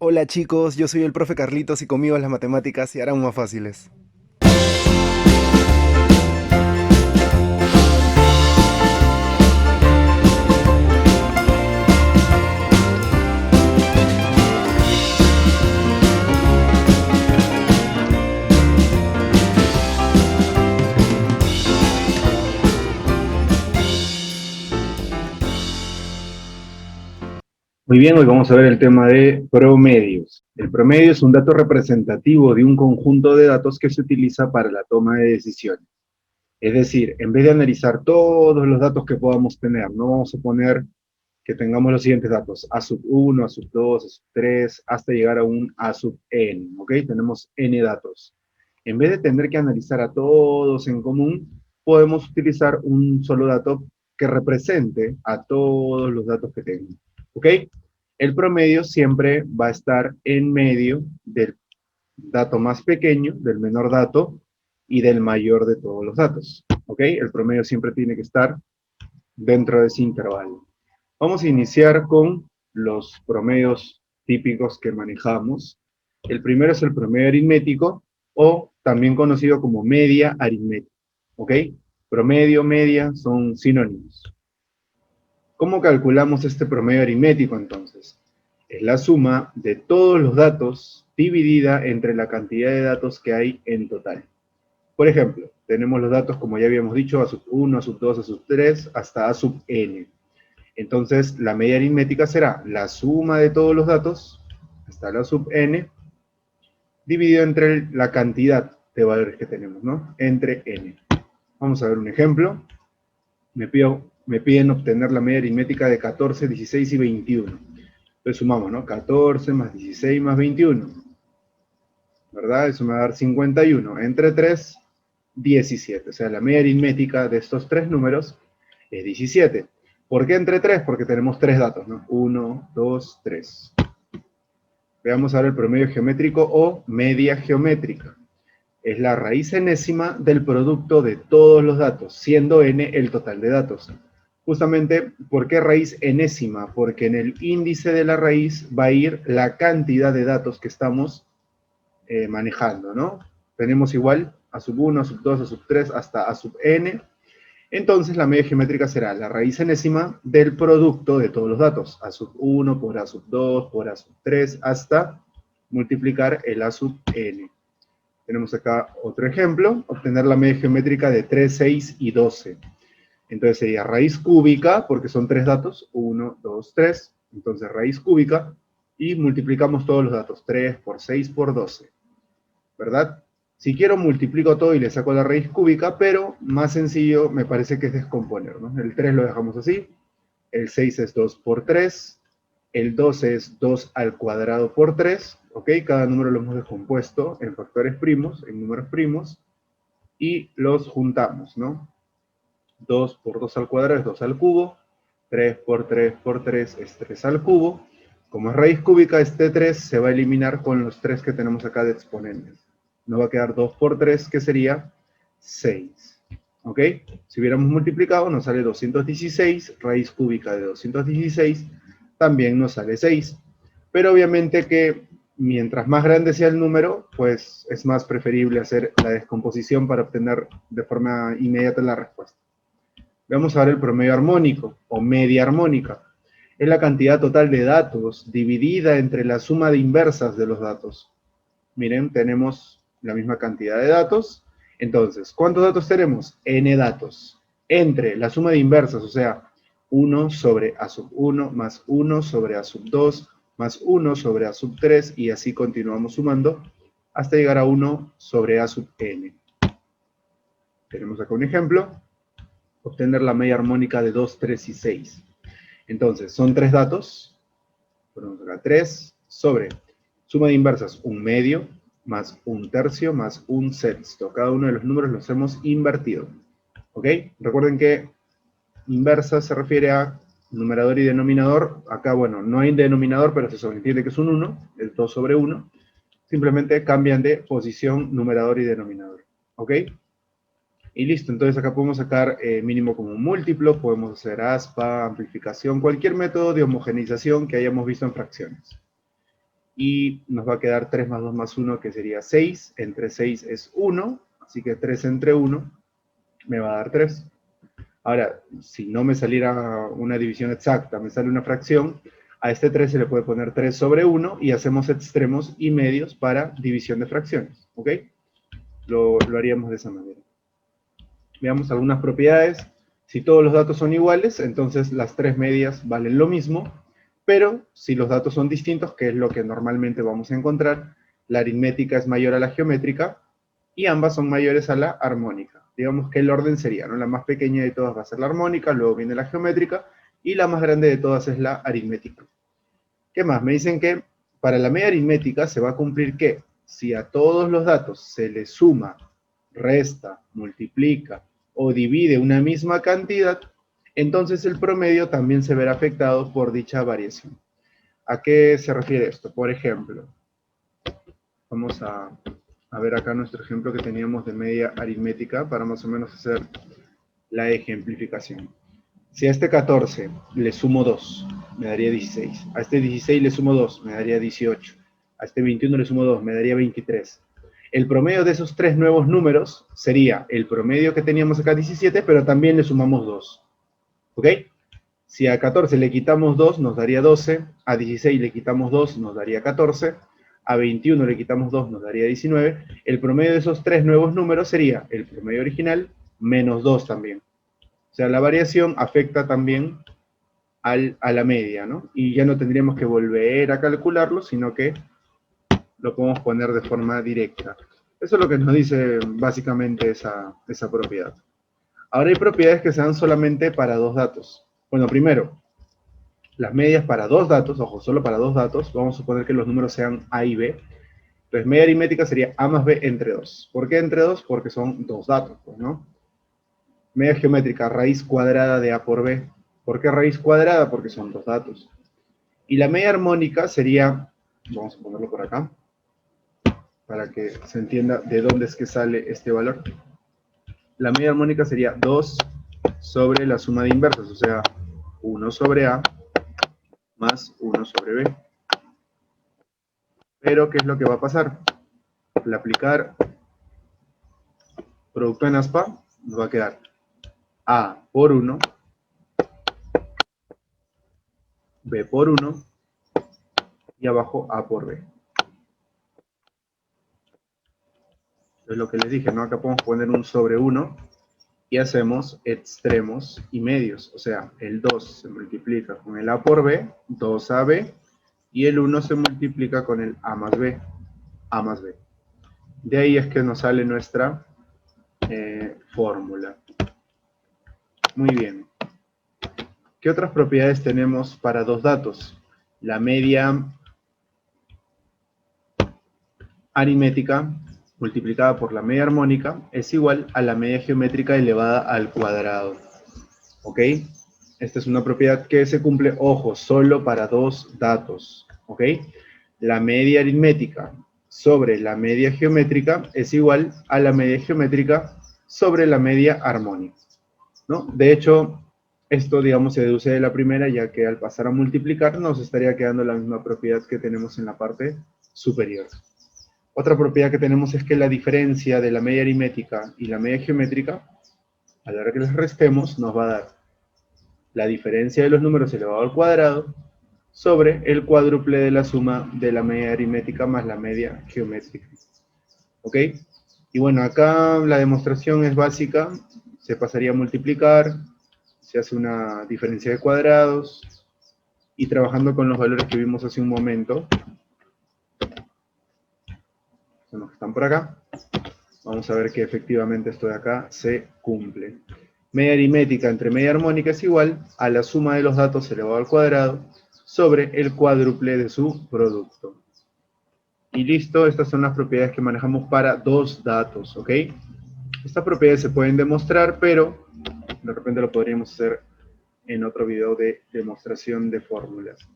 Hola chicos, yo soy el profe Carlitos y conmigo las matemáticas se harán más fáciles. Muy bien, hoy vamos a ver el tema de promedios. El promedio es un dato representativo de un conjunto de datos que se utiliza para la toma de decisiones. Es decir, en vez de analizar todos los datos que podamos tener, no vamos a poner que tengamos los siguientes datos, A sub 1, A sub 2, A sub 3, hasta llegar a un A sub n, ¿ok? Tenemos n datos. En vez de tener que analizar a todos en común, podemos utilizar un solo dato que represente a todos los datos que tengo, ¿ok? El promedio siempre va a estar en medio del dato más pequeño, del menor dato, y del mayor de todos los datos, ¿ok? El promedio siempre tiene que estar dentro de ese intervalo. Vamos a iniciar con los promedios típicos que manejamos. El primero es el promedio aritmético o también conocido como media aritmética. ¿Ok? Promedio, media son sinónimos. ¿Cómo calculamos este promedio aritmético entonces? Es la suma de todos los datos dividida entre la cantidad de datos que hay en total. Por ejemplo, tenemos los datos, como ya habíamos dicho, a sub 1, a sub 2, a sub 3, hasta a sub n. Entonces, la media aritmética será la suma de todos los datos, hasta la sub n, dividido entre la cantidad de valores que tenemos, ¿no? Entre n. Vamos a ver un ejemplo. Me piden obtener la media aritmética de 14, 16 y 21. Entonces sumamos, ¿no? 14 más 16 más 21. ¿Verdad? Eso me va a dar 51. Entre 3, 17. O sea, la media aritmética de estos tres números es 17. ¿Por qué entre 3? Porque tenemos tres datos, ¿no? 1, 2, 3. Veamos ahora el promedio geométrico o media geométrica. Es la raíz enésima del producto de todos los datos, siendo n el total de datos. Justamente, ¿por qué raíz enésima? Porque en el índice de la raíz va a ir la cantidad de datos que estamos manejando, ¿no? Tenemos igual a sub 1, a sub 2, a sub 3, hasta a sub n. Entonces la media geométrica será la raíz enésima del producto de todos los datos, a sub 1 por a sub 2 por a sub 3 hasta multiplicar el a sub n. Tenemos acá otro ejemplo, obtener la media geométrica de 3, 6 y 12. Entonces sería raíz cúbica, porque son tres datos, 1, 2, 3. Entonces raíz cúbica y multiplicamos todos los datos, 3 por 6 por 12. ¿Verdad? Si quiero multiplico todo y le saco la raíz cúbica, pero más sencillo me parece que es descomponer, ¿no? El 3 lo dejamos así, el 6 es 2 por 3, el 12 es 2 al cuadrado por 3, ¿ok? Cada número lo hemos descompuesto en factores primos, en números primos, y los juntamos, ¿no? 2 por 2 al cuadrado es 2 al cubo, 3 por 3 por 3 es 3 al cubo. Como es raíz cúbica, este 3 se va a eliminar con los 3 que tenemos acá de exponentes. Nos va a quedar 2 por 3, que sería 6. ¿Ok? Si hubiéramos multiplicado, nos sale 216, raíz cúbica de 216, también nos sale 6. Pero obviamente que mientras más grande sea el número, pues es más preferible hacer la descomposición para obtener de forma inmediata la respuesta. Veamos ahora el promedio armónico o media armónica. Es la cantidad total de datos dividida entre la suma de inversas de los datos. Miren, tenemos la misma cantidad de datos. Entonces, ¿cuántos datos tenemos? N datos. Entre la suma de inversas, o sea, 1 sobre A sub 1 más 1 sobre A sub 2 más 1 sobre A sub 3 y así continuamos sumando hasta llegar a 1 sobre A sub n. Tenemos acá un ejemplo. Obtener la media armónica de 2, 3 y 6. Entonces, son tres datos. Ponemos acá 3 sobre suma de inversas, un medio, más un tercio, más un sexto. Cada uno de los números los hemos invertido. ¿Ok? Recuerden que inversa se refiere a numerador y denominador. Acá, bueno, no hay denominador, pero se sobreentiende que es un 1, el 2 sobre 1. Simplemente cambian de posición numerador y denominador. ¿Ok? Y listo, entonces acá podemos sacar mínimo como un múltiplo, podemos hacer aspa, amplificación, cualquier método de homogeneización que hayamos visto en fracciones. y nos va a quedar 3 más 2 más 1, que sería 6. Entre 6 es 1, así que 3 entre 1 me va a dar 3. Ahora, si no me saliera una división exacta, me sale una fracción, a este 3 se le puede poner 3 sobre 1 y hacemos extremos y medios para división de fracciones, ¿ok? Lo haríamos de esa manera. Veamos algunas propiedades. Si todos los datos son iguales, entonces las tres medias valen lo mismo, pero si los datos son distintos, que es lo que normalmente vamos a encontrar, la aritmética es mayor a la geométrica y ambas son mayores a la armónica. Digamos que el orden sería, ¿no? La más pequeña de todas va a ser la armónica, luego viene la geométrica, y la más grande de todas es la aritmética. ¿Qué más? Me dicen que para la media aritmética se va a cumplir que si a todos los datos se le suma, resta, multiplica o divide una misma cantidad, entonces el promedio también se verá afectado por dicha variación. ¿A qué se refiere esto? Por ejemplo, vamos a ver acá nuestro ejemplo que teníamos de media aritmética para más o menos hacer la ejemplificación. Si a este 14 le sumo 2, me daría 16. A este 16 le sumo 2, me daría 18. A este 21 le sumo 2, me daría 23. El promedio de esos tres nuevos números sería el promedio que teníamos acá, 17, pero también le sumamos 2. ¿Ok? Si a 14 le quitamos 2, nos daría 12. A 16 le quitamos 2, nos daría 14. A 21 le quitamos 2, nos daría 19. El promedio de esos tres nuevos números sería el promedio original menos 2 también. O sea, la variación afecta también a la media, ¿no? Y ya no tendríamos que volver a calcularlo, sino que lo podemos poner de forma directa. Eso es lo que nos dice básicamente esa propiedad. Ahora hay propiedades que se dan solamente para dos datos. Bueno, primero, las medias para dos datos, ojo, solo para dos datos, vamos a suponer que los números sean A y B. Entonces, media aritmética sería A más B entre 2. ¿Por qué entre 2? Porque son dos datos, pues, ¿no? Media geométrica, raíz cuadrada de A por B. ¿Por qué raíz cuadrada? Porque son dos datos. Y la media armónica sería, vamos a ponerlo por acá, para que se entienda de dónde es que sale este valor. La media armónica sería 2 sobre la suma de inversas, o sea, 1 sobre A más 1 sobre B. Pero, ¿qué es lo que va a pasar? Al aplicar producto en aspa, nos va a quedar A por 1, B por 1, y abajo A por B. Es lo que les dije, ¿no? Acá podemos poner un sobre 1 y hacemos extremos y medios. O sea, el 2 se multiplica con el A por B, 2AB, y el 1 se multiplica con el A más B, A más B. De ahí es que nos sale nuestra fórmula. Muy bien. ¿Qué otras propiedades tenemos para dos datos? La media aritmética multiplicada por la media armónica es igual a la media geométrica elevada al cuadrado. ¿Ok? Esta es una propiedad que se cumple, ojo, solo para dos datos. ¿Ok? La media aritmética sobre la media geométrica es igual a la media geométrica sobre la media armónica, ¿no? De hecho, esto, digamos, se deduce de la primera, ya que al pasar a multiplicar nos estaría quedando la misma propiedad que tenemos en la parte superior. Otra propiedad que tenemos es que la diferencia de la media aritmética y la media geométrica, a la hora que las restemos, nos va a dar la diferencia de los números elevado al cuadrado sobre el cuádruple de la suma de la media aritmética más la media geométrica. ¿Ok? Y bueno, acá la demostración es básica. Se pasaría a multiplicar, se hace una diferencia de cuadrados, y trabajando con los valores que vimos hace un momento, son los que están por acá, vamos a ver que efectivamente esto de acá se cumple. Media aritmética entre media armónica es igual a la suma de los datos elevado al cuadrado sobre el cuádruple de su producto. Y listo, estas son las propiedades que manejamos para dos datos, ¿ok? Estas propiedades se pueden demostrar, pero de repente lo podríamos hacer en otro video de demostración de fórmulas.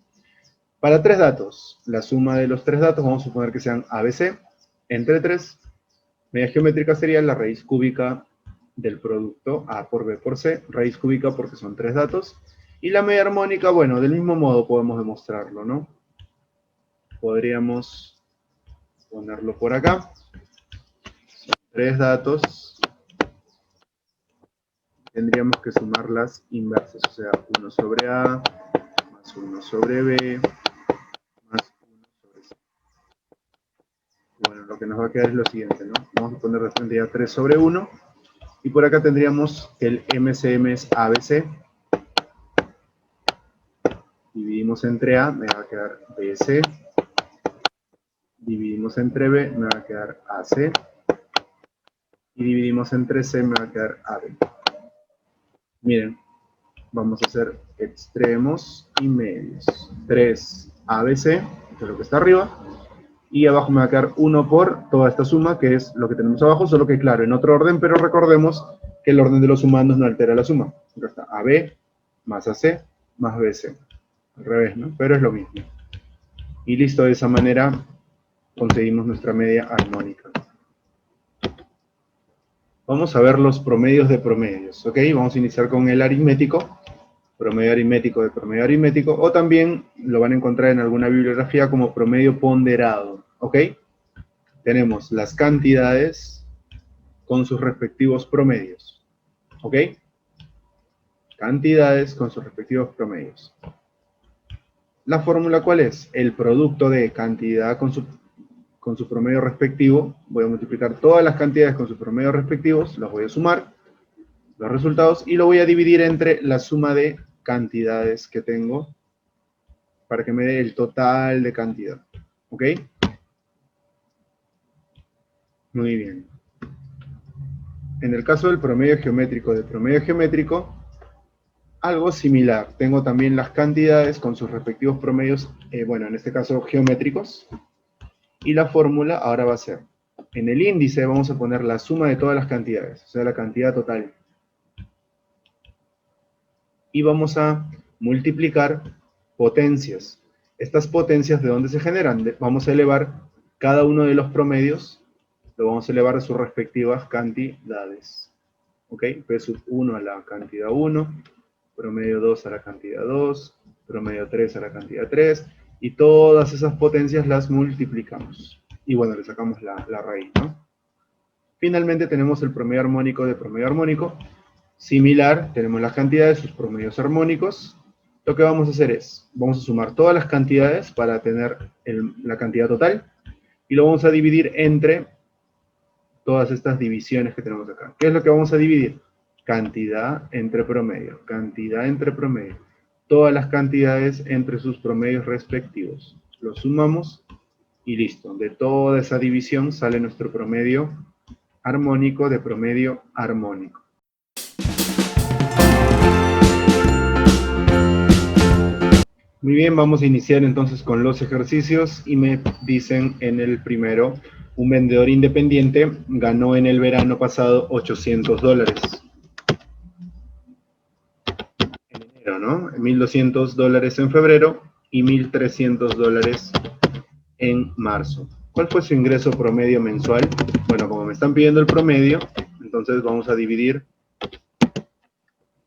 Para tres datos, la suma de los tres datos, vamos a suponer que sean ABC, entre 3, media geométrica sería la raíz cúbica del producto A por B por C, raíz cúbica porque son tres datos, y la media armónica, bueno, del mismo modo podemos demostrarlo, ¿no? podríamos ponerlo por acá. Son 3 datos. Tendríamos que sumar las inversas, o sea, 1 sobre A, más 1 sobre B, más 1 sobre C. Bueno, lo que nos va a quedar es lo siguiente, ¿no? Vamos a poner de frente ya 3 sobre 1. Y por acá tendríamos que el MCM es ABC. Dividimos entre A, me va a quedar BC. Dividimos entre B, me va a quedar AC. Y dividimos entre C, me va a quedar AB. Miren, vamos a hacer extremos y medios. 3 ABC, que es lo que está arriba. Y abajo me va a quedar 1 por toda esta suma, que es lo que tenemos abajo, solo que claro, en otro orden, pero recordemos que el orden de los sumandos no altera la suma. Acá está AB más AC más BC. Al revés, ¿no? Pero es lo mismo. Y listo, de esa manera conseguimos nuestra media armónica. Vamos a ver los promedios de promedios, ¿ok? Vamos a iniciar con el aritmético, promedio aritmético de promedio aritmético, o también lo van a encontrar en alguna bibliografía como promedio ponderado, ¿ok? Tenemos las cantidades con sus respectivos promedios, ¿ok? Cantidades con sus respectivos promedios. ¿La fórmula cuál es? El producto de cantidad con su promedio respectivo. Voy a multiplicar todas las cantidades con sus promedios respectivos, los voy a sumar, los resultados, y lo voy a dividir entre la suma de cantidades que tengo para que me dé el total de cantidad, ¿ok? Muy bien. En el caso del promedio geométrico, algo similar. Tengo también las cantidades con sus respectivos promedios, bueno, en este caso geométricos, y la fórmula ahora va a ser, en el índice vamos a poner la suma de todas las cantidades, o sea, la cantidad total. Y vamos a multiplicar potencias. Estas potencias, ¿de dónde se generan? Vamos a elevar cada uno de los promedios, lo vamos a elevar a sus respectivas cantidades. ¿Ok? P sub 1 a la cantidad 1, promedio 2 a la cantidad 2, promedio 3 a la cantidad 3, y todas esas potencias las multiplicamos. Y bueno, le sacamos la raíz, ¿no? Finalmente tenemos el promedio armónico de promedio armónico. Similar, tenemos las cantidades, sus promedios armónicos. Lo que vamos a hacer es, vamos a sumar todas las cantidades para tener la cantidad total, y lo vamos a dividir entre todas estas divisiones que tenemos acá. ¿Qué es lo que vamos a dividir? Cantidad entre promedio, cantidad entre promedio. Todas las cantidades entre sus promedios respectivos. Lo sumamos y listo. De toda esa división sale nuestro promedio armónico de promedio armónico. Muy bien, vamos a iniciar entonces con los ejercicios y me dicen en el primero, un vendedor independiente ganó en el verano pasado $800. En enero, ¿no? $1,200 en febrero y $1,300 en marzo. ¿Cuál fue su ingreso promedio mensual? Bueno, como me están pidiendo el promedio, entonces vamos a dividir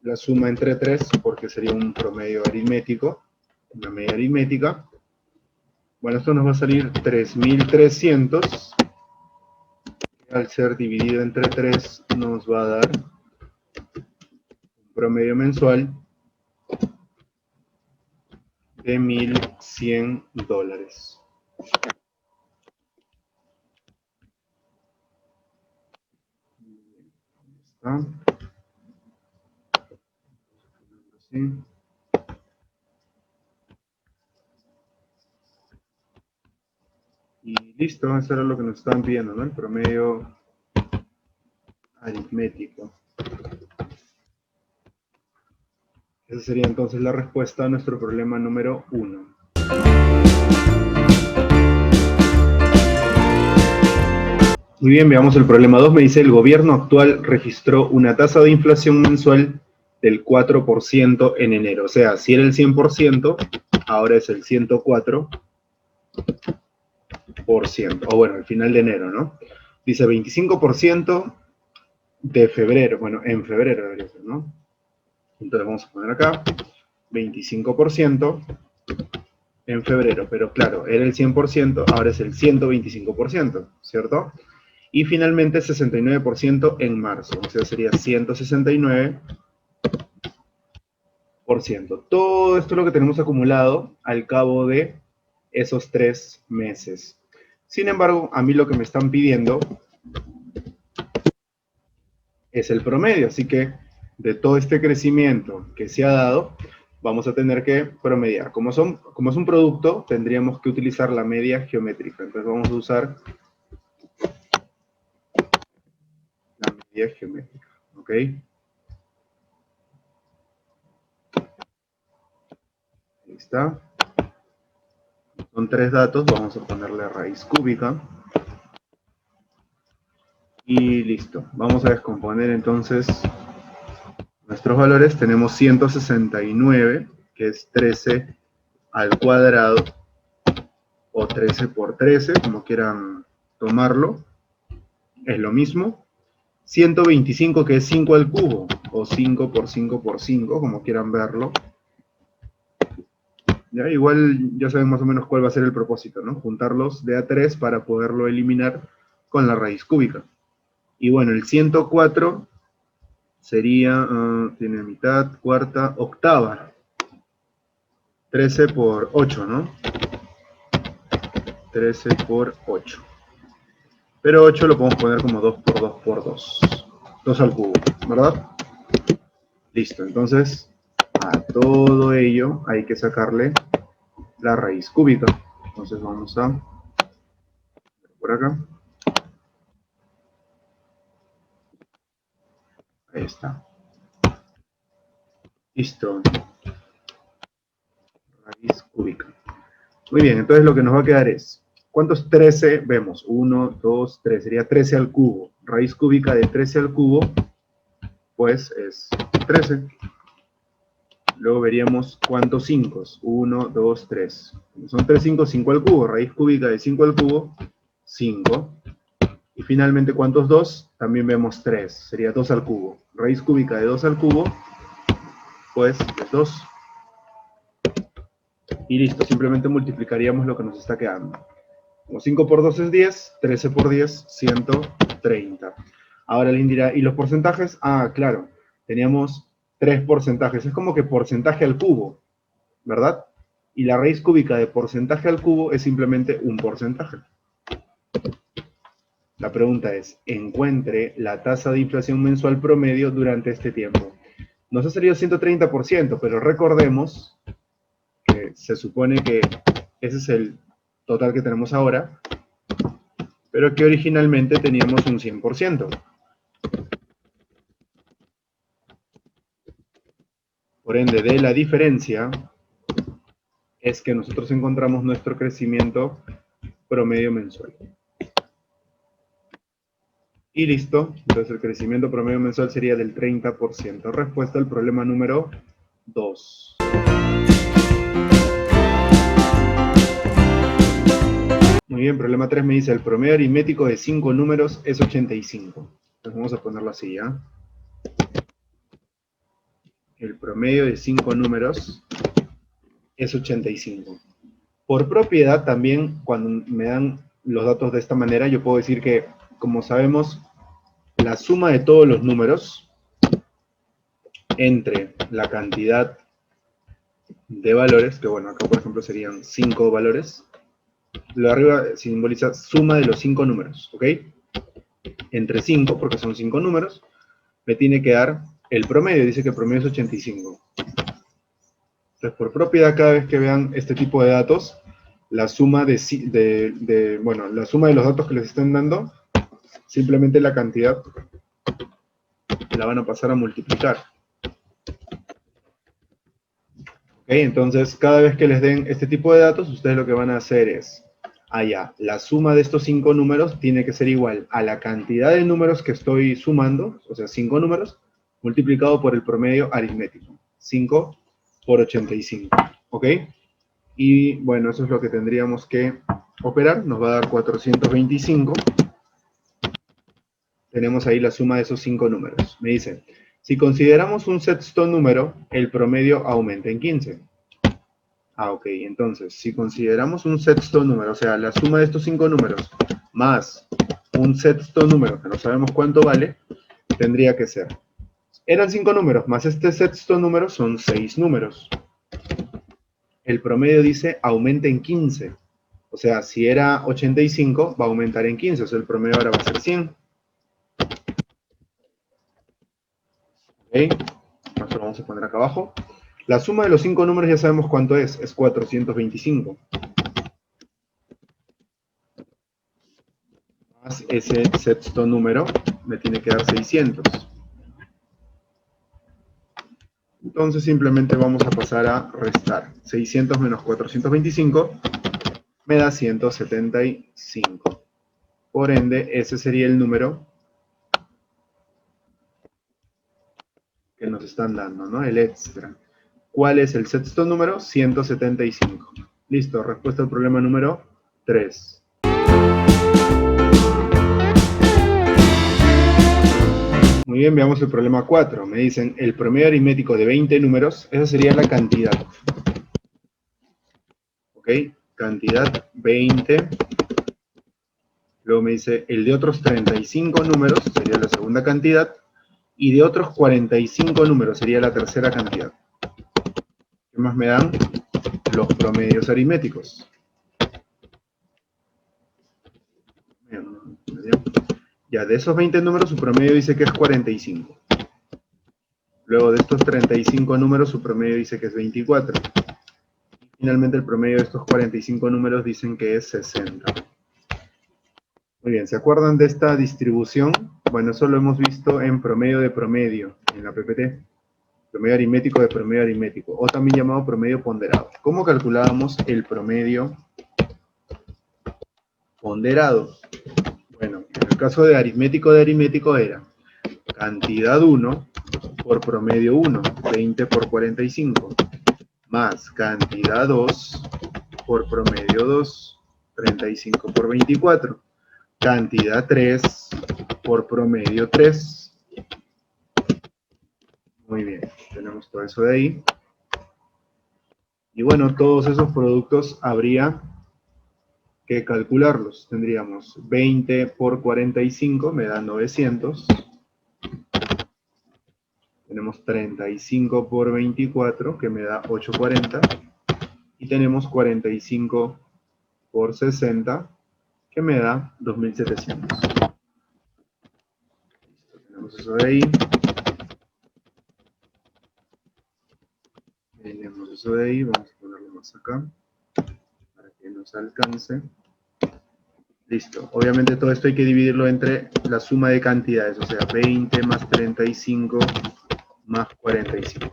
la suma entre 3 porque sería un promedio aritmético. Una media aritmética. Bueno, esto nos va a salir 3.300. Al ser dividido entre 3 nos va a dar un promedio mensual de $1,100. ¿Está? Así. Y listo, eso era lo que nos estaban pidiendo, ¿no? El promedio aritmético. Esa sería entonces la respuesta a nuestro problema número 1. Muy bien, veamos el problema 2. Me dice, el gobierno actual registró una tasa de inflación mensual del 4% en enero. O sea, si era el 100%, ahora es el 104%. O bueno, al final de enero, ¿no? Dice 25% de febrero. Bueno, en febrero debería ser, ¿no? Entonces vamos a poner acá 25% en febrero, pero claro, era el 100%, ahora es el 125%, ¿cierto? Y finalmente 69% en marzo, o sea, sería 169%. Todo esto es lo que tenemos acumulado al cabo de esos 3 meses. Sin embargo, a mí lo que me están pidiendo es el promedio, así que de todo este crecimiento que se ha dado, vamos a tener que promediar. Como es un producto, tendríamos que utilizar la media geométrica. Entonces vamos a usar la media geométrica, ¿ok? Ahí está. Son 3 datos, vamos a ponerle raíz cúbica. Y listo. Vamos a descomponer entonces nuestros valores. Tenemos 169, que es 13 al cuadrado, o 13 por 13, como quieran tomarlo. Es lo mismo. 125, que es 5 al cubo, o 5 por 5 por 5, como quieran verlo. ¿Ya? Igual ya saben más o menos cuál va a ser el propósito, ¿no? Juntarlos de a 3 para poderlo eliminar con la raíz cúbica. Y bueno, el 104 sería, tiene mitad, cuarta, octava. 13 por 8, ¿no? 13 por 8. Pero 8 lo podemos poner como 2 por 2 por 2. 2 al cubo, ¿verdad? Listo, entonces a todo ello hay que sacarle la raíz cúbica. Entonces vamos a por acá. Ahí está. Listo. Raíz cúbica. Muy bien, entonces lo que nos va a quedar es, ¿cuántos 13 vemos? 1, 2, 3, sería 13 al cubo. Raíz cúbica de 13 al cubo, pues es 13. Luego veríamos cuántos 5. 1, 2, 3. Son 3 5, 5 al cubo. Raíz cúbica de 5 al cubo, 5. Y finalmente, ¿cuántos 2? También vemos 3. Sería 2 al cubo. Raíz cúbica de 2 al cubo, pues es 2. Y listo, simplemente multiplicaríamos lo que nos está quedando. Como 5 por 2 es 10, 13 por 10, 130. Ahora alguien dirá, ¿y los porcentajes? Ah, claro, teníamos 3 porcentajes. Es como que porcentaje al cubo, ¿verdad? Y la raíz cúbica de porcentaje al cubo es simplemente un porcentaje. La pregunta es, encuentre la tasa de inflación mensual promedio durante este tiempo. Nos ha salido 130%, pero recordemos que se supone que ese es el total que tenemos ahora, pero que originalmente teníamos un 100%. Por ende, de la diferencia es que nosotros encontramos nuestro crecimiento promedio mensual. Y listo, entonces el crecimiento promedio mensual sería del 30%. Respuesta al problema número 2. Muy bien, problema 3 me dice, el promedio aritmético de 5 números es 85. Entonces vamos a ponerlo así, ¿ya? El promedio de 5 números es 85. Por propiedad también, cuando me dan los datos de esta manera, yo puedo decir que, como sabemos, la suma de todos los números entre la cantidad de valores, que bueno, acá por ejemplo serían 5 valores, lo de arriba simboliza suma de los 5 números, ¿ok? Entre 5, porque son 5 números, me tiene que dar el promedio, dice que el promedio es 85. Entonces, por propiedad, cada vez que vean este tipo de datos, la suma la suma de los datos que les estén dando, simplemente la cantidad la van a pasar a multiplicar. ¿Okay? Entonces, cada vez que les den este tipo de datos, ustedes lo que van a hacer es, la suma de estos 5 números tiene que ser igual a la cantidad de números que estoy sumando, o sea, 5 números, multiplicado por el promedio aritmético. 5 por 85, ¿ok? Y bueno, eso es lo que tendríamos que operar, nos va a dar 425. Tenemos ahí la suma de esos 5 números. Me dice, si consideramos un sexto número, el promedio aumenta en 15. Ah, ok. Entonces, si consideramos un sexto número, o sea, la suma de estos 5 números más un sexto número, que no sabemos cuánto vale, tendría que ser. Eran 5 números, más este sexto número son 6 números. El promedio dice aumenta en 15. O sea, si era 85, va a aumentar en 15. O sea, el promedio ahora va a ser 100. ¿Ok? Nosotros vamos a poner acá abajo. La suma de los 5 números ya sabemos cuánto es 425. Más ese sexto número me tiene que dar 600. Entonces simplemente vamos a pasar a restar. 600 menos 425 me da 175. Por ende, ese sería el número que nos están dando, ¿no? El extra. ¿Cuál es el sexto número? 175. Listo, respuesta al problema número 3. Muy bien, veamos el problema 4. Me dicen el promedio aritmético de 20 números, esa sería la cantidad. ¿Ok? Cantidad 20. Luego me dice el de otros 35 números, sería la segunda cantidad. Y de otros 45 números sería la tercera cantidad. ¿Qué más me dan? Los promedios aritméticos. Ya, de esos 20 números su promedio dice que es 45. Luego de estos 35 números su promedio dice que es 24. Y finalmente el promedio de estos 45 números dicen que es 60. Muy bien, ¿se acuerdan de esta distribución? Bueno, eso lo hemos visto en promedio de promedio, en la PPT. Promedio aritmético de promedio aritmético, o también llamado promedio ponderado. ¿Cómo calculábamos el promedio ponderado? Bueno, en el caso de aritmético era cantidad 1 por promedio 1, 20 por 45, más cantidad 2 por promedio 2, 35 por 24, cantidad 3 por promedio 3. Muy bien, tenemos todo eso de ahí. Y bueno, todos esos productos habría que calcularlos. Tendríamos 20 por 45, me da 900. Tenemos 35 por 24, que me da 840. Y tenemos 45 por 60, que me da 2700. Listo, tenemos eso de ahí. Tenemos eso de ahí, vamos a ponerlo más acá, para que nos alcance. Listo. Obviamente todo esto hay que dividirlo entre la suma de cantidades, o sea, 20 más 35 más 45.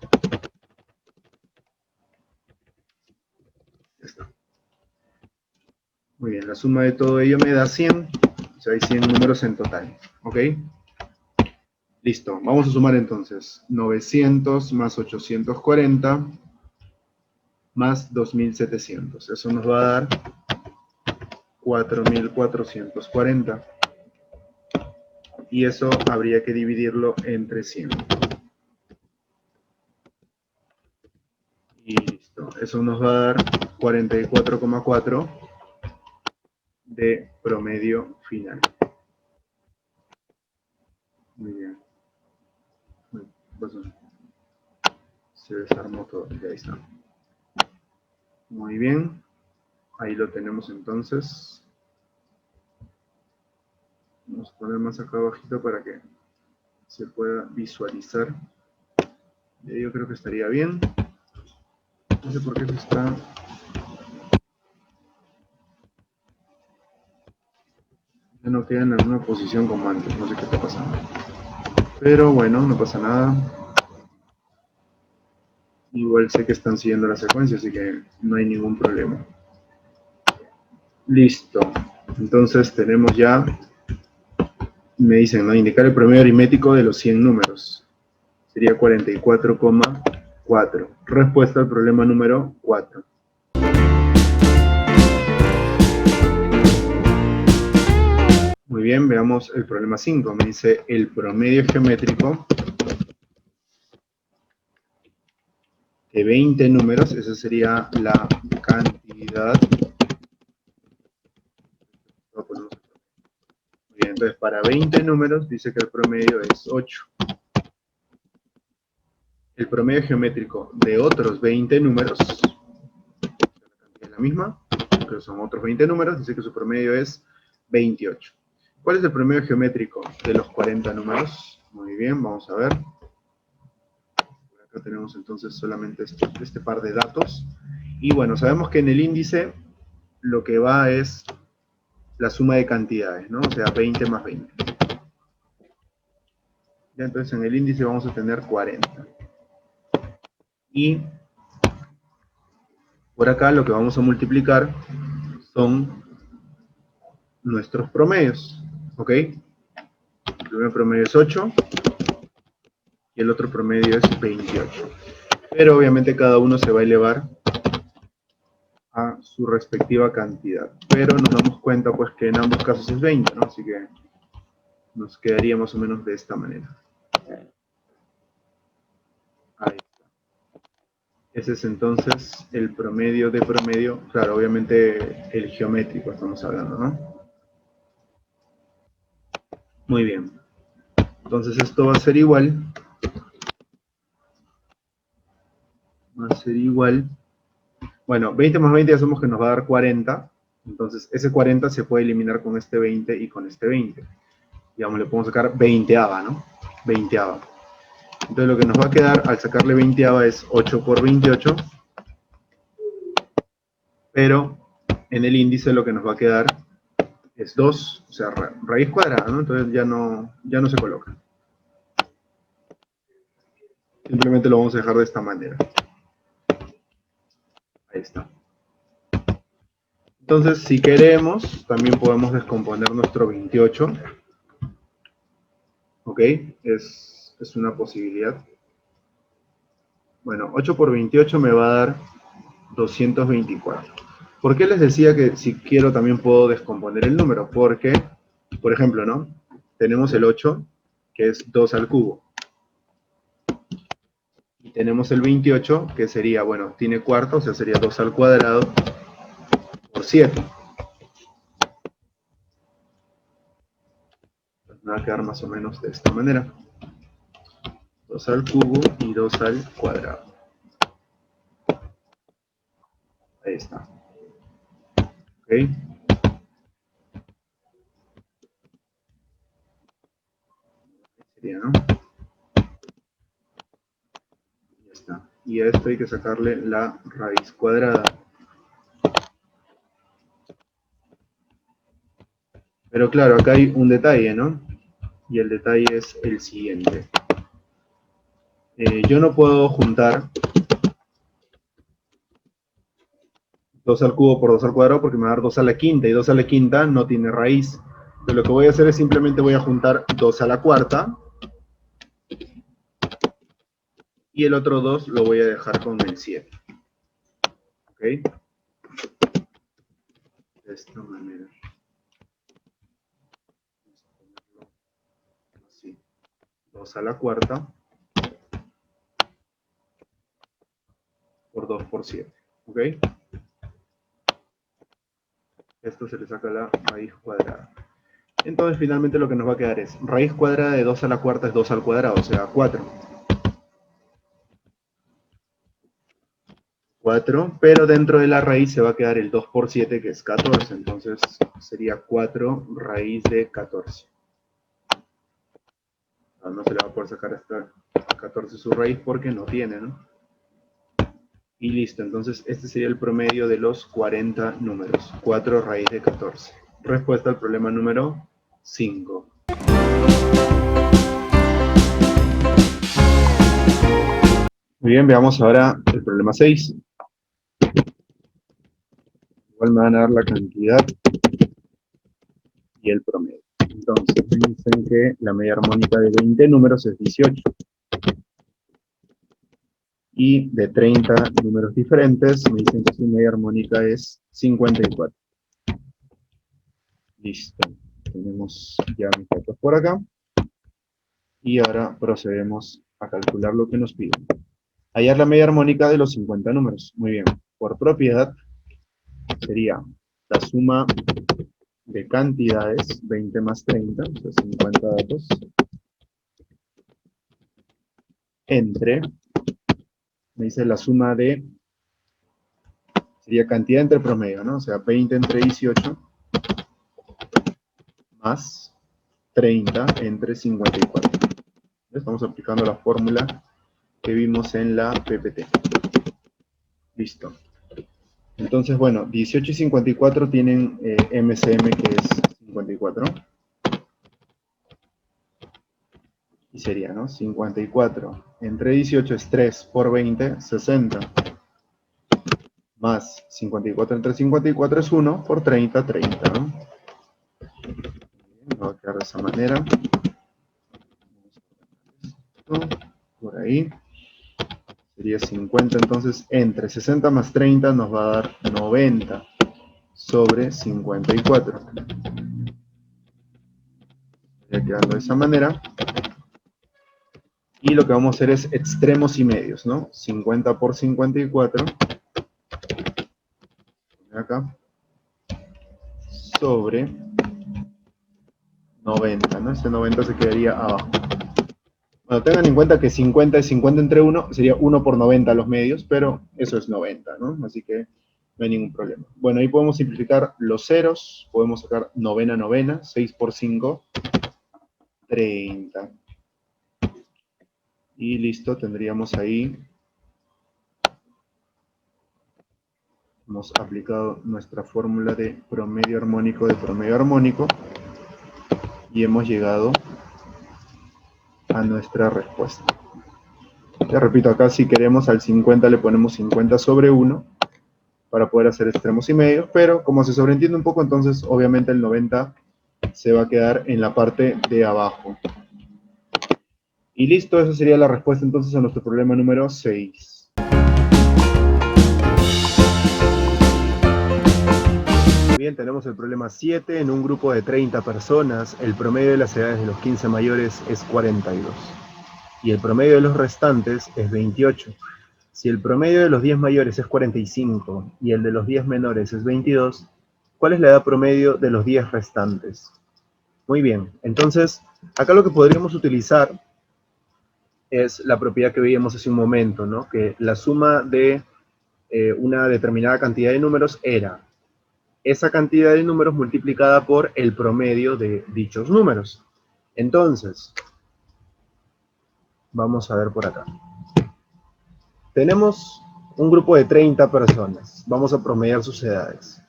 Ya está. Muy bien, la suma de todo ello me da 100, o sea, hay 100 números en total, ¿ok? Listo, vamos a sumar entonces 900 más 840 más 2700. Eso nos va a dar 4440. Y eso habría que dividirlo entre 100. Y listo, eso nos va a dar 44,4 de promedio final. Muy bien. Se desarmó todo, ya ahí está. Muy bien, ahí lo tenemos entonces. Vamos a poner más acá abajito para que se pueda visualizar. Yo creo que estaría bien. No sé por qué se está... Ya no queda en la misma posición como antes, no sé qué está pasando. Pero bueno, no pasa nada. Igual sé que están siguiendo la secuencia, así que no hay ningún problema. Listo. Entonces tenemos ya, me dicen, ¿no? Indicar el promedio aritmético de los 100 números. Sería 44,4. Respuesta al problema número 4. Muy bien, veamos el problema 5. Me dice el promedio geométrico de 20 números, esa sería la cantidad. Muy bien, entonces para 20 números dice que el promedio es 8. El promedio geométrico de otros 20 números, la cantidad es la misma, pero son otros 20 números, dice que su promedio es 28. ¿Cuál es el promedio geométrico de los 40 números? Muy bien, vamos a ver. Acá tenemos entonces solamente este par de datos. Y bueno, sabemos que en el índice lo que va es la suma de cantidades, ¿no? O sea, 20 más 20. Ya, entonces en el índice vamos a tener 40. Y por acá lo que vamos a multiplicar son nuestros promedios, ¿ok? El primer promedio es 8 y el otro promedio es 28. Pero obviamente cada uno se va a elevar a su respectiva cantidad. Pero nos damos cuenta pues que en ambos casos es 20, ¿no? Así que nos quedaría más o menos de esta manera. Ahí está. Ese es entonces el promedio de promedio, claro, obviamente el geométrico estamos hablando, ¿no? Muy bien. Entonces esto va a ser igual. Va a ser igual. Bueno, 20 más 20 ya sabemos que nos va a dar 40. Entonces ese 40 se puede eliminar con este 20 y con este 20. Digamos, le podemos sacar 20ava, ¿no? 20ava. Entonces lo que nos va a quedar al sacarle 20ava es 8 por 28. Pero en el índice lo que nos va a quedar es 2, o sea, raíz cuadrada, ¿no? Entonces ya no se coloca. Simplemente lo vamos a dejar de esta manera. Ahí está. Entonces, si queremos, también podemos descomponer nuestro 28. ¿Ok? Es una posibilidad. Bueno, 8 por 28 me va a dar 224. ¿Por qué les decía que si quiero también puedo descomponer el número? Porque, por ejemplo, ¿no? Tenemos el 8, que es 2 al cubo. Y tenemos el 28, que sería, bueno, tiene cuarta, o sea, sería 2 al cuadrado por 7. Entonces me va a quedar más o menos de esta manera. 2 al cubo y 2 al cuadrado. Ahí está. ¿Ok? Sería, ¿no? Ya está. Y a esto hay que sacarle la raíz cuadrada. Pero claro, acá hay un detalle, ¿no? Y el detalle es el siguiente. Yo no puedo juntar 2 al cubo por 2 al cuadrado porque me va a dar 2 a la quinta, y 2 a la quinta no tiene raíz. Entonces lo que voy a hacer es simplemente voy a juntar 2 a la cuarta, y el otro 2 lo voy a dejar con el 7. ¿Ok? De esta manera. Así. 2 a la cuarta por 2 por 7. ¿Ok? Esto se le saca la raíz cuadrada. Entonces finalmente lo que nos va a quedar es raíz cuadrada de 2 a la cuarta es 2 al cuadrado, o sea, 4. 4, pero dentro de la raíz se va a quedar el 2 por 7, que es 14. Entonces sería 4 raíz de 14. No se le va a poder sacar hasta 14 su raíz porque no tiene, ¿no? Y listo, entonces este sería el promedio de los 40 números. 4 raíz de 14. Respuesta al problema número 5. Muy bien, veamos ahora el problema 6. Igual me van a dar la cantidad y el promedio. Entonces, me dicen que la media armónica de 20 números es 18. Y de 30 números diferentes, me dicen que su media armónica es 54. Listo. Tenemos ya mis datos por acá. Y ahora procedemos a calcular lo que nos piden. Hallar la media armónica de los 50 números. Muy bien. Por propiedad, sería la suma de cantidades, 20 más 30, o sea, 50 datos, entre, me dice la suma de, sería cantidad entre promedio, ¿no? O sea, 20 entre 18 más 30 entre 54. Estamos aplicando la fórmula que vimos en la PPT. Listo. Entonces, bueno, 18 y 54 tienen MCM, que es 54. Y sería, ¿no? 54 entre 18 es 3 por 20, 60. Más 54 entre 54 es 1 por 30, 30, ¿no? Va a quedar de esa manera. Por ahí. Sería 50, entonces entre 60 más 30 nos va a dar 90 sobre 54. Estaría quedando de esa manera. Y lo que vamos a hacer es extremos y medios, ¿no? 50 por 54. Acá. Sobre 90, ¿no? Ese 90 se quedaría abajo. Bueno, tengan en cuenta que 50 es 50 entre 1, sería 1 por 90 los medios, pero eso es 90, ¿no? Así que no hay ningún problema. Bueno, ahí podemos simplificar los ceros, podemos sacar novena, novena, 6 por 5, 30. Y listo, tendríamos ahí, hemos aplicado nuestra fórmula de promedio armónico, y hemos llegado a nuestra respuesta. Ya repito, acá si queremos al 50 le ponemos 50 sobre 1 para poder hacer extremos y medios, pero como se sobreentiende un poco, entonces obviamente el 90 se va a quedar en la parte de abajo. Y listo, esa sería la respuesta entonces a nuestro problema número 6. Bien, tenemos el problema 7. En un grupo de 30 personas, el promedio de las edades de los 15 mayores es 42. Y el promedio de los restantes es 28. Si el promedio de los 10 mayores es 45 y el de los 10 menores es 22, ¿cuál es la edad promedio de los 10 restantes? Muy bien, entonces, acá lo que podríamos utilizar es la propiedad que veíamos hace un momento, ¿no? Que la suma de una determinada cantidad de números era esa cantidad de números multiplicada por el promedio de dichos números. Entonces, vamos a ver por acá. Tenemos un grupo de 30 personas. Vamos a promediar sus edades.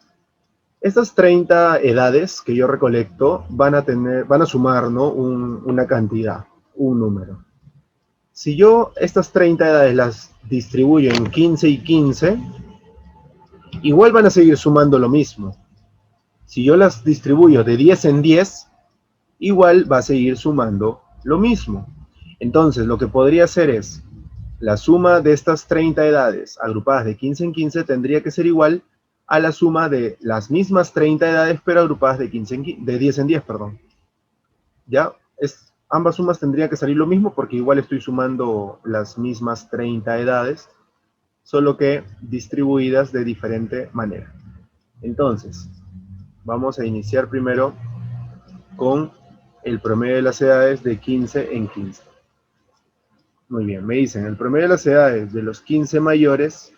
Estas 30 edades que yo recolecto van a sumar, ¿no? Una cantidad, un número. Si yo estas 30 edades las distribuyo en 15 y 15, igual van a seguir sumando lo mismo. Si yo las distribuyo de 10 en 10, igual va a seguir sumando lo mismo. Entonces, lo que podría hacer es, la suma de estas 30 edades agrupadas de 15 en 15 tendría que ser igual a la suma de las mismas 30 edades, pero agrupadas de 10 en 10, perdón. ¿Ya? Ambas sumas tendrían que salir lo mismo porque igual estoy sumando las mismas 30 edades, solo que distribuidas de diferente manera. Entonces, vamos a iniciar primero con el promedio de las edades de 15 en 15. Muy bien, me dicen, el promedio de las edades de los 15 mayores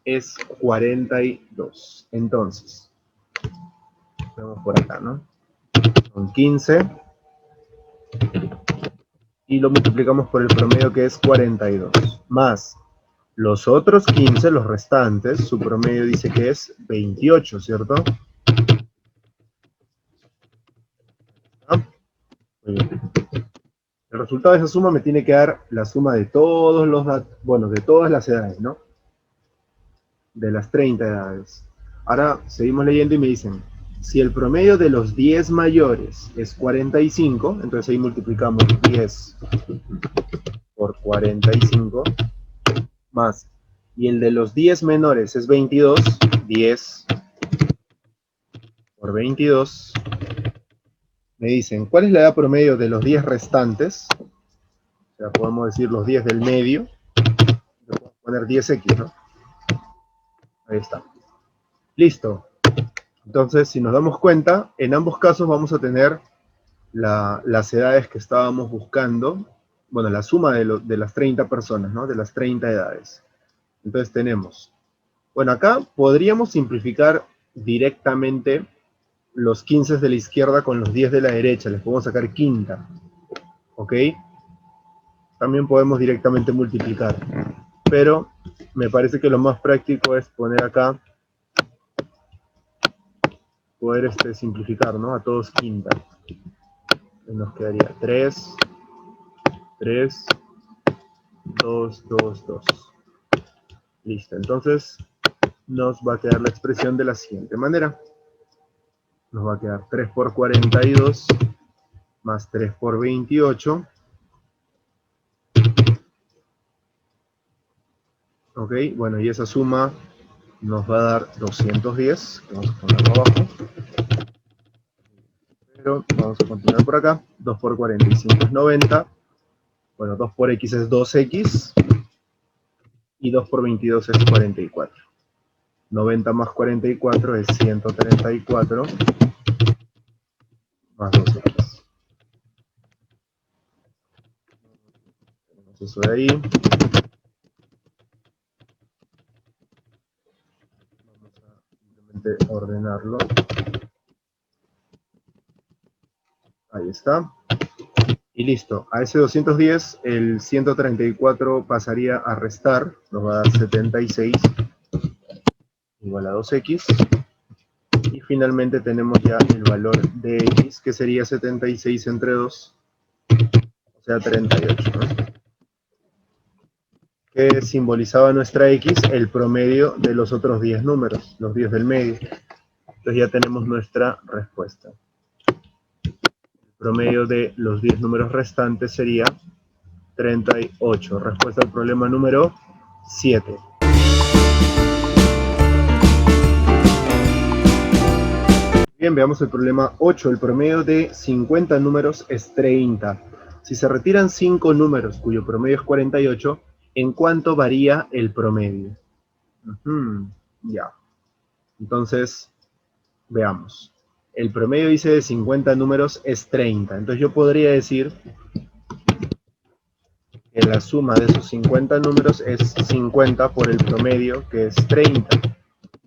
es 42. Entonces, vamos por acá, ¿no? Son 15 y lo multiplicamos por el promedio que es 42, más los otros 15, los restantes, su promedio dice que es 28, ¿cierto? Muy bien. El resultado de esa suma me tiene que dar la suma de todos los datos, bueno, de todas las edades, ¿no? De las 30 edades. Ahora seguimos leyendo y me dicen, si el promedio de los 10 mayores es 45, entonces ahí multiplicamos 10 por 45, más, y el de los 10 menores es 22, 10 por 22, me dicen, ¿cuál es la edad promedio de los 10 restantes? O sea, podemos decir los 10 del medio. poner 10x, ¿no? Ahí está. Listo. Entonces, si nos damos cuenta, en ambos casos vamos a tener las edades que estábamos buscando, bueno, la suma de las 30 personas, ¿no? De las 30 edades. Entonces tenemos, bueno, acá podríamos simplificar directamente los 15 de la izquierda con los 10 de la derecha, les podemos sacar quinta, ¿ok? También podemos directamente multiplicar, pero me parece que lo más práctico es poner acá, poder simplificar, ¿no? A todos quinta. Nos quedaría 3, 3, 2, 2, 2. Listo, entonces nos va a quedar la expresión de la siguiente manera. Nos va a quedar 3 por 42 más 3 por 28. Ok, bueno, y esa suma nos va a dar 210, que vamos a ponerlo abajo. Pero vamos a continuar por acá. 2 por 45 es 90. Bueno, 2 por x es 2x. Y 2 por 22 es 44. 90 más 44 es 134 más 2x. Tenemos eso de ahí. Vamos a simplemente ordenarlo. Ahí está. Y listo. A ese 210, el 134 pasaría a restar. Nos va a dar 76 igual a 2x. Y finalmente tenemos ya el valor de x, que sería 76 entre 2, o sea 38, ¿no? Que simbolizaba nuestra x, el promedio de los otros 10 números, los 10 del medio. Entonces ya tenemos nuestra respuesta. El promedio de los 10 números restantes sería 38. Respuesta al problema número 7. Bien, veamos el problema 8. El promedio de 50 números es 30. Si se retiran 5 números cuyo promedio es 48, ¿en cuánto varía el promedio? Ya. Entonces, veamos. El promedio, dice, de 50 números es 30. Entonces yo podría decir que la suma de esos 50 números es 50 por el promedio, que es 30.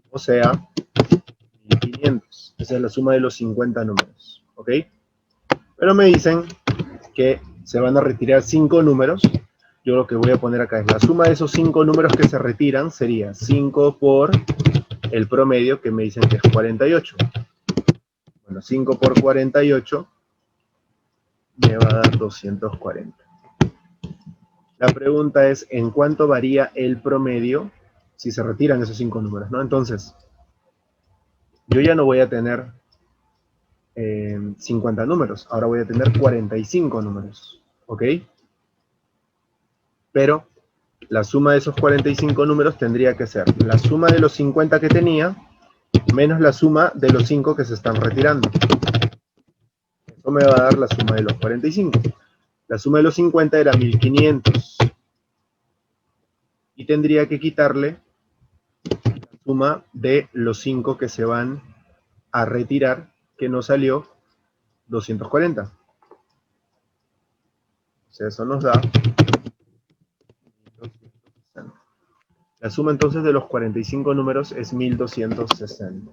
O sea, 1500. Esa es la suma de los 50 números. ¿Ok? Pero me dicen que se van a retirar 5 números. Yo lo que voy a poner acá es la suma de esos 5 números que se retiran sería 5 por el promedio, que me dicen que es 48. Bueno, 5 por 48 me va a dar 240. La pregunta es, ¿en cuánto varía el promedio si se retiran esos 5 números, ¿no? Entonces, yo ya no voy a tener 50 números, ahora voy a tener 45 números, ¿ok? Pero la suma de esos 45 números tendría que ser la suma de los 50 que tenía menos la suma de los 5 que se están retirando. Eso me va a dar la suma de los 45. La suma de los 50 era 1500. Y tendría que quitarle la suma de los 5 que se van a retirar, que nos salió 240. O sea, eso nos da 1260. La suma entonces de los 45 números es 1260.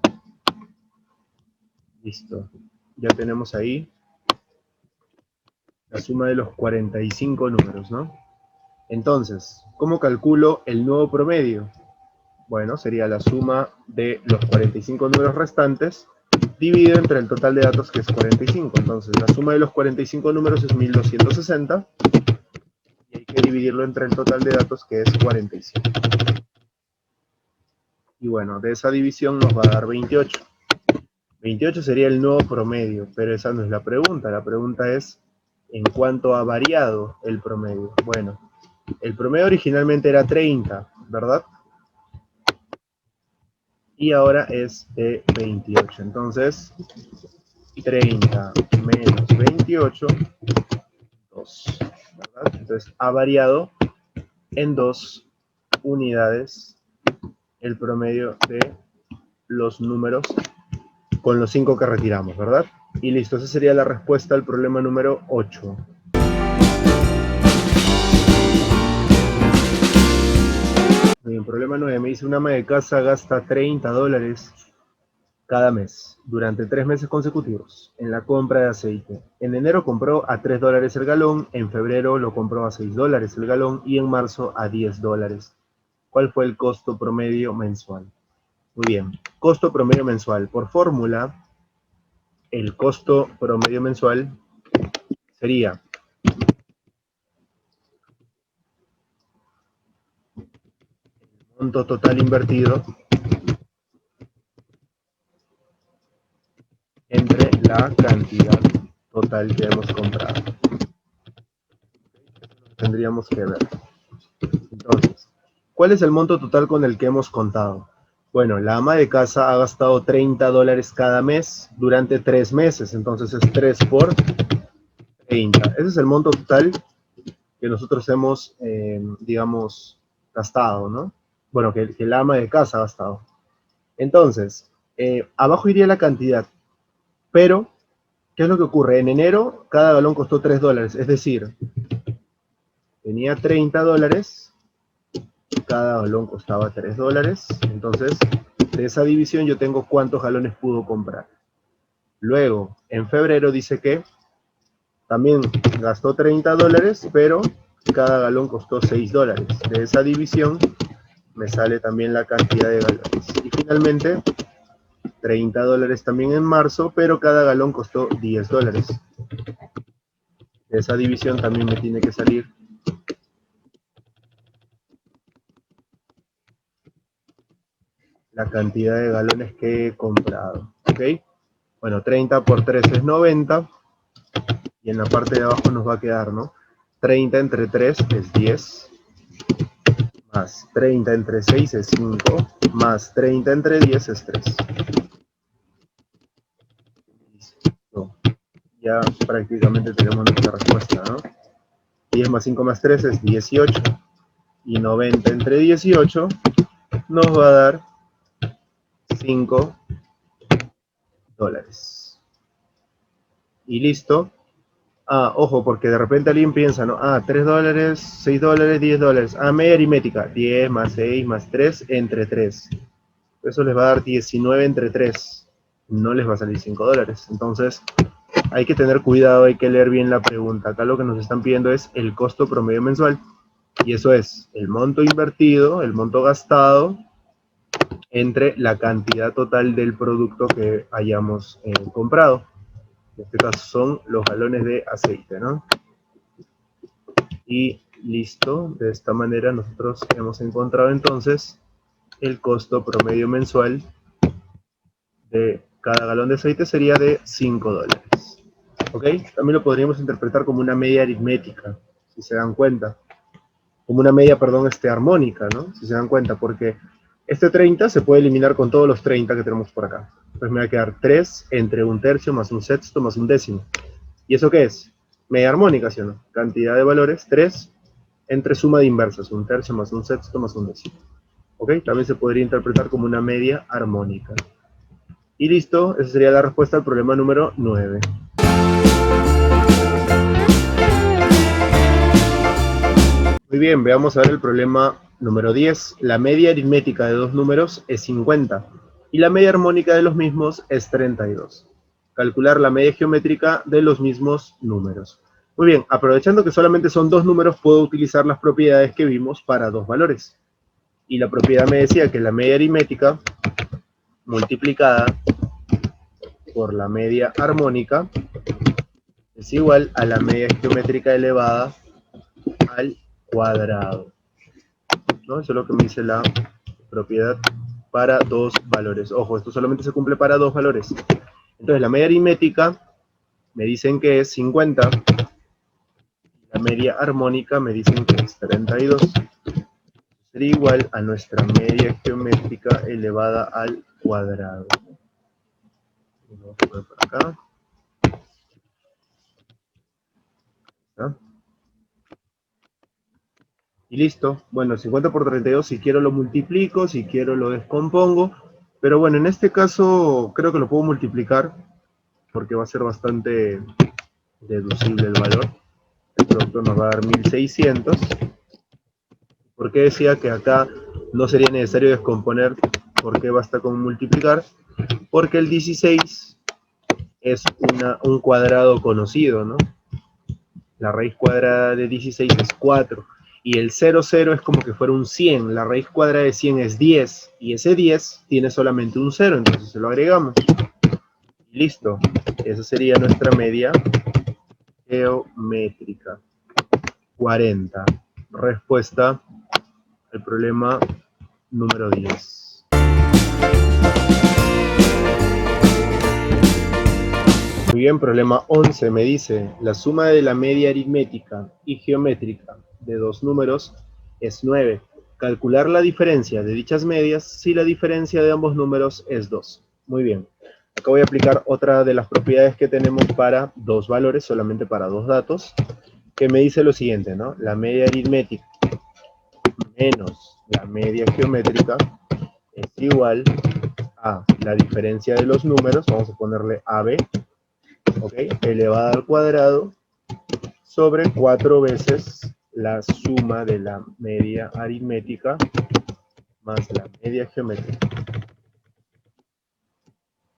Listo. Ya tenemos ahí la suma de los 45 números, ¿no? Entonces, ¿cómo calculo el nuevo promedio? Bueno, sería la suma de los 45 números restantes dividido entre el total de datos, que es 45. Entonces, la suma de los 45 números es 1260 y hay que dividirlo entre el total de datos, que es 45. Y bueno, de esa división nos va a dar 28. 28 sería el nuevo promedio, pero esa no es la pregunta. La pregunta es, ¿en cuánto ha variado el promedio? Bueno, el promedio originalmente era 30, ¿verdad? Y ahora es de 28. Entonces, 30 menos 28, 2. ¿Verdad? Entonces, ha variado en 2 unidades el promedio de los números con los 5 que retiramos, ¿verdad? Y listo, esa sería la respuesta al problema número 8. Bien, problema 9. Me dice: una ama de casa gasta $30 cada mes, durante 3 meses consecutivos, en la compra de aceite. En enero compró a $3 el galón, en febrero lo compró a $6 el galón y en marzo a $10. ¿Cuál fue el costo promedio mensual? Muy bien, costo promedio mensual. Por fórmula, el costo promedio mensual sería monto total invertido entre la cantidad total que hemos comprado. Tendríamos que ver. Entonces, ¿cuál es el monto total con el que hemos contado? Bueno, la ama de casa ha gastado $30 cada mes durante 3 meses, entonces es 3 por 30. Ese es el monto total que nosotros hemos, digamos, gastado, ¿no? Bueno, que la ama de casa ha gastado. Entonces, abajo iría la cantidad, pero, ¿qué es lo que ocurre? En enero, cada galón costó $3, es decir, tenía $30, cada galón costaba $3, entonces, de esa división yo tengo cuántos galones pudo comprar. Luego, en febrero dice que también gastó $30, pero cada galón costó $6. De esa división me sale también la cantidad de galones. Y finalmente, $30 también en marzo, pero cada galón costó $10. De esa división también me tiene que salir la cantidad de galones que he comprado. ¿Ok? Bueno, 30 por 3 es 90. Y en la parte de abajo nos va a quedar, ¿no? 30 entre 3 es 10. Más 30 entre 6 es 5. Más 30 entre 10 es 3. Listo. Ya prácticamente tenemos nuestra respuesta, ¿no? 10 más 5 más 3 es 18. Y 90 entre 18 nos va a dar $5. Y listo. Ah, ojo, porque de repente alguien piensa, ¿no? Ah, $3, $6, $10. Ah, media aritmética. 10 más 6 más 3 entre 3. Eso les va a dar 19 entre 3. No les va a salir $5. Entonces, hay que tener cuidado, hay que leer bien la pregunta. Acá lo que nos están pidiendo es el costo promedio mensual. Y eso es el monto invertido, el monto gastado, entre la cantidad total del producto que hayamos comprado. En este caso son los galones de aceite, ¿no? Y listo, de esta manera nosotros hemos encontrado entonces el costo promedio mensual de cada galón de aceite sería de $5. ¿Ok? También lo podríamos interpretar como una media aritmética, si se dan cuenta. Como una media, perdón, armónica, ¿no? Si se dan cuenta, porque este 30 se puede eliminar con todos los 30 que tenemos por acá. Entonces me va a quedar 3 entre un tercio más un sexto más un décimo. ¿Y eso qué es? Media armónica, ¿sí o no? Cantidad de valores, 3 entre suma de inversas, un tercio más un sexto más un décimo. ¿Ok? También se podría interpretar como una media armónica. Y listo, esa sería la respuesta al problema número 9. Muy bien, veamos a ver el problema número 10. La media aritmética de dos números es 50 y la media armónica de los mismos es 32. Calcular la media geométrica de los mismos números. Muy bien, aprovechando que solamente son dos números, puedo utilizar las propiedades que vimos para dos valores. Y la propiedad me decía que la media aritmética multiplicada por la media armónica es igual a la media geométrica elevada al cuadrado, ¿no? Eso es lo que me dice la propiedad para dos valores. Ojo, esto solamente se cumple para dos valores. Entonces, la media aritmética me dicen que es 50. La media armónica me dicen que es 32. Sería igual a nuestra media geométrica elevada al cuadrado. Vamos a poner por acá. ¿Ah? Y listo. Bueno, 50 por 32, si quiero lo multiplico, si quiero lo descompongo. Pero bueno, en este caso creo que lo puedo multiplicar porque va a ser bastante deducible el valor. El producto nos va a dar 1600. ¿Por qué decía que acá no sería necesario descomponer? ¿Por qué basta con multiplicar? Porque el 16 es un cuadrado conocido, ¿no? La raíz cuadrada de 16 es 4. Y el 0,0 es como que fuera un 100. La raíz cuadrada de 100 es 10. Y ese 10 tiene solamente un 0, entonces se lo agregamos. Y listo. Esa sería nuestra media geométrica. 40. Respuesta al problema número 10. Muy bien, problema 11 me dice, la suma de la media aritmética y geométrica de dos números es 9. Calcular la diferencia de dichas medias si la diferencia de ambos números es 2. Muy bien. Acá voy a aplicar otra de las propiedades que tenemos para dos valores, solamente para dos datos, que me dice lo siguiente, ¿no? La media aritmética menos la media geométrica es igual a la diferencia de los números, vamos a ponerle AB, ¿ok? Elevada al cuadrado sobre 4 veces la suma de la media aritmética más la media geométrica.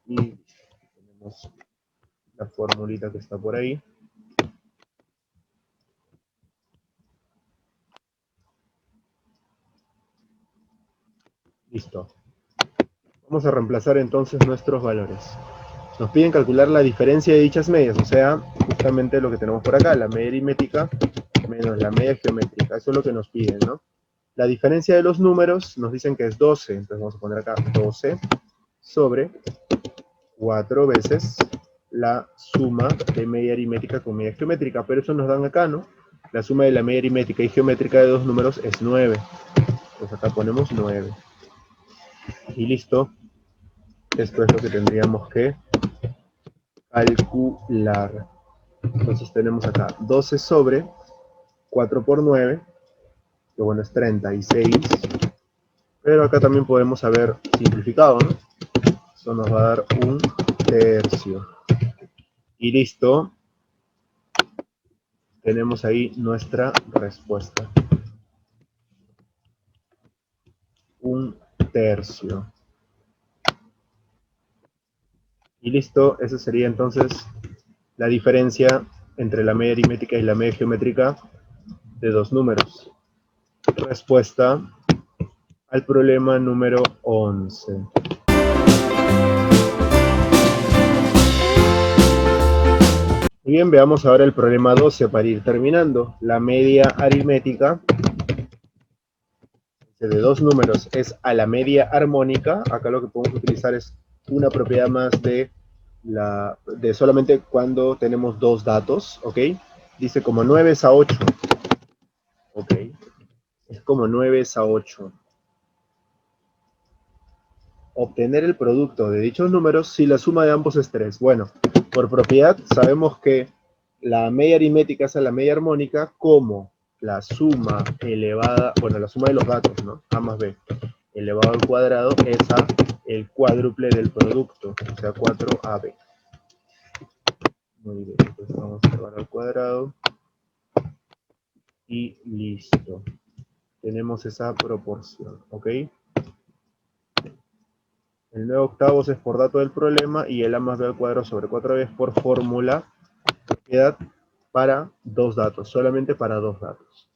Y tenemos la formulita que está por ahí. Listo. Vamos a reemplazar entonces nuestros valores. Nos piden calcular la diferencia de dichas medias, o sea, justamente lo que tenemos por acá, la media aritmética menos la media geométrica. Eso es lo que nos piden, ¿no? La diferencia de los números nos dicen que es 12, entonces vamos a poner acá 12 sobre 4 veces la suma de media aritmética con media geométrica, pero eso nos dan acá, ¿no? La suma de la media aritmética y geométrica de dos números es 9. Pues acá ponemos 9. Y listo. Esto es lo que tendríamos que calcular. Entonces tenemos acá 12 sobre 4 por 9, que bueno, es 36. Pero acá también podemos haber simplificado, ¿no? Eso nos va a dar un tercio. Y listo. Tenemos ahí nuestra respuesta. Un tercio. Y listo, esa sería entonces la diferencia entre la media aritmética y la media geométrica de dos números. Respuesta al problema número 11. Muy bien, veamos ahora el problema 12 para ir terminando. La media aritmética de dos números es a la media armónica. Acá lo que podemos utilizar es una propiedad más de solamente cuando tenemos dos datos, ¿ok? Dice como 9 es a 8. Ok. Es como 9 es a 8. Obtener el producto de dichos números si la suma de ambos es 3. Bueno, por propiedad sabemos que la media aritmética es a la media armónica como la suma elevada, bueno, la suma de los datos, ¿no? A más B elevado al cuadrado es a el cuádruple del producto, o sea, 4AB. Muy bien, entonces vamos a elevar al cuadrado y listo. Tenemos esa proporción, ¿ok? El 9 octavos es por dato del problema y el a más b al cuadrado sobre 4b es por fórmula, propiedad para dos datos, solamente para dos datos.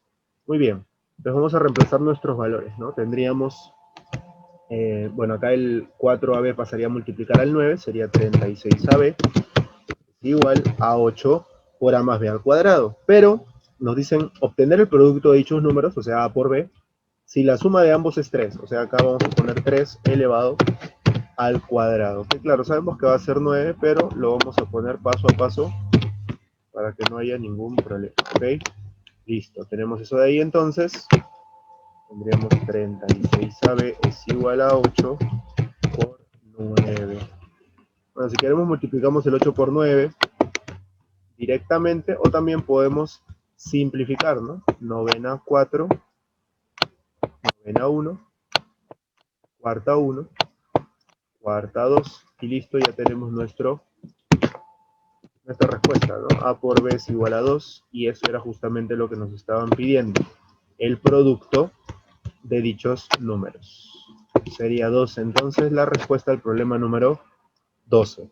Muy bien, entonces vamos a reemplazar nuestros valores, ¿no? Tendríamos, bueno, acá el 4ab pasaría a multiplicar al 9, sería 36ab, igual a 8 por a más b al cuadrado. Pero nos dicen obtener el producto de dichos números, o sea, a por b, si la suma de ambos es 3. O sea, acá vamos a poner 3 elevado al cuadrado. Que claro, sabemos que va a ser 9, pero lo vamos a poner paso a paso para que no haya ningún problema. ¿Ok? Listo, tenemos eso de ahí entonces. Tendríamos 36ab es igual a 8 por 9. Bueno, si queremos multiplicamos el 8 por 9 directamente, o también podemos simplificar, ¿no? 9 a 4 novena 1, cuarta 1, cuarta 2, y listo, ya tenemos nuestra respuesta, ¿no? A por B es igual a 2, y eso era justamente lo que nos estaban pidiendo, el producto de dichos números. Sería 2 entonces la respuesta al problema número 12.